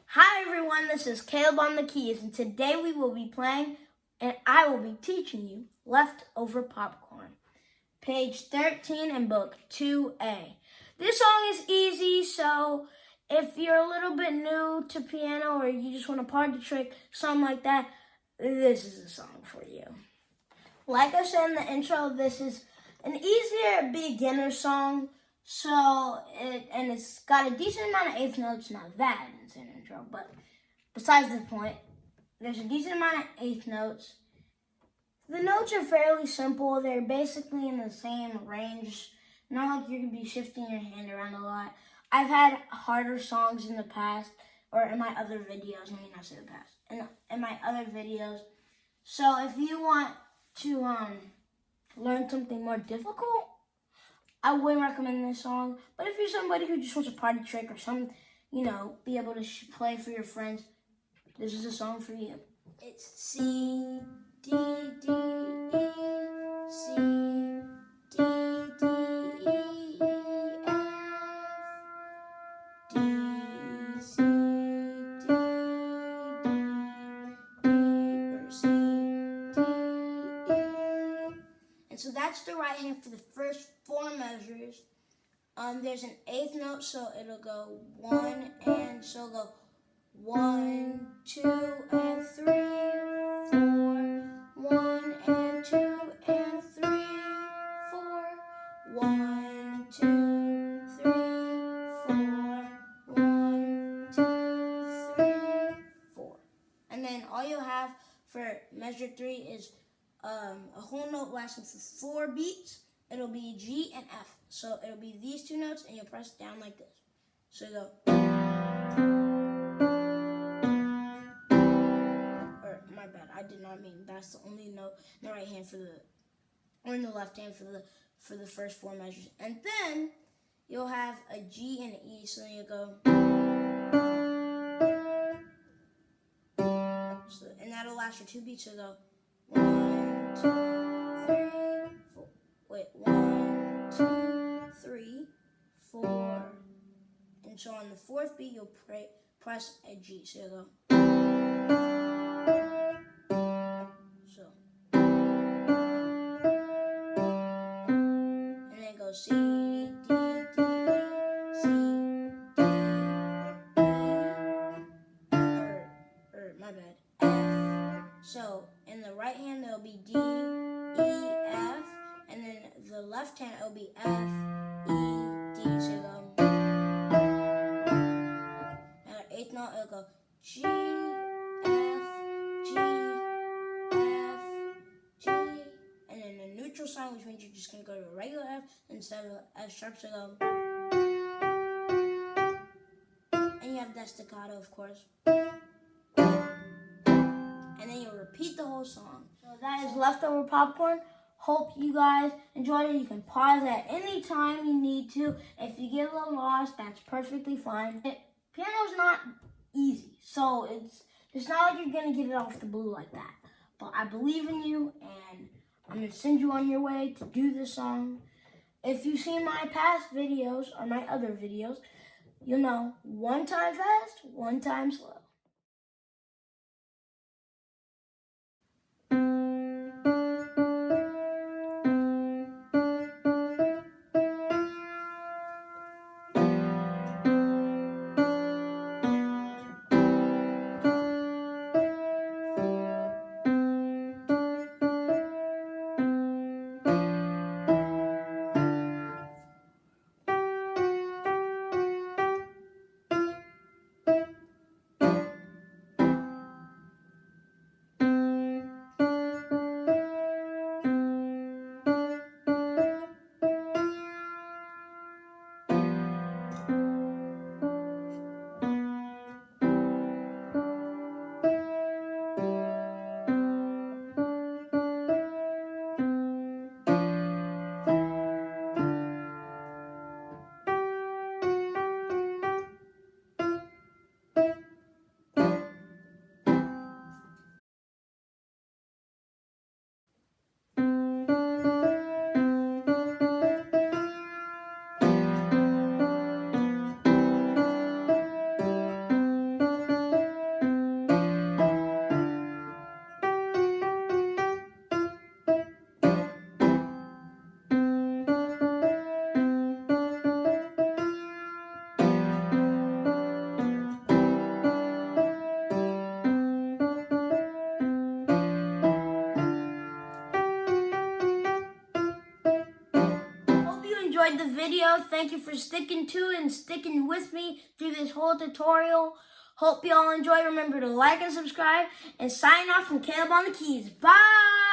Hi everyone, this is Caleb on the keys, and today we will be playing and I will be teaching you Leftover Popcorn, page 13 in book 2A. This song is easy, so if you're a little bit new to piano or you just want a party trick, something like that, this is a song for you. Like I said in the intro, this is an easier beginner song. It's got a decent amount of eighth notes. Not that I didn't say an intro, but besides the point, there's a decent amount of eighth notes. The notes are fairly simple. They're basically in the same range. Not like you're going to be shifting your hand around a lot. I've had harder songs in the past, or in my other videos. Let me not say the past. In my other videos. So if you want to learn something more difficult, I wouldn't recommend this song. But if you're somebody who just wants a party trick or some, be able to play for your friends, this is a song for you. It's C, D, D, E, C, D, D, E, F, D, C, D, C, D, E. And so that's the right hand for the first four measures. There's an eighth note, so it'll go one, and so it'll go 1, 2, and 3, 4. 1 and 2 and 3, 4. 1, 2, 3, 4. 1, 2, 3, 4. And then all you'll have for measure 3 is a whole note lasting for 4 beats. It'll be G and F. So it'll be these two notes, and you'll press down like this. So you go. My bad, I did not mean that's the only note in the right hand or in the left hand for the first four measures. And then you'll have a G and an E, so then you go. So, and that'll last for 2 beats, so go 1, 2, 3, 4. Wait, 1, 2, 3, 4. And so on the fourth beat, you'll press a G, so you go. C, D, D, E, C, D, E, my bad, F. So in the right hand it'll be D, E, F, and then the left hand it'll be F, E, D. So go. Now eighth note it'll go G, F, G, F, G, and then a neutral sign, which means you're just gonna go to a regular F instead of F sharp. So go. And you have that staccato, of course. And then you'll repeat the whole song. So that is Leftover Popcorn. Hope you guys enjoyed it. You can pause at any time you need to. If you get a little lost, that's perfectly fine. Piano's not easy, so it's not like you're gonna get it off the blue like that. But I believe in you, and I'm gonna send you on your way to do this song. If you've seen my past videos or my other videos, you'll know 1 time fast, 1 time slow. enjoyed the video. Thank you for sticking to it and sticking with me through this whole tutorial. Hope you all enjoy. Remember to like and subscribe. And sign off from Caleb on the Keys. Bye!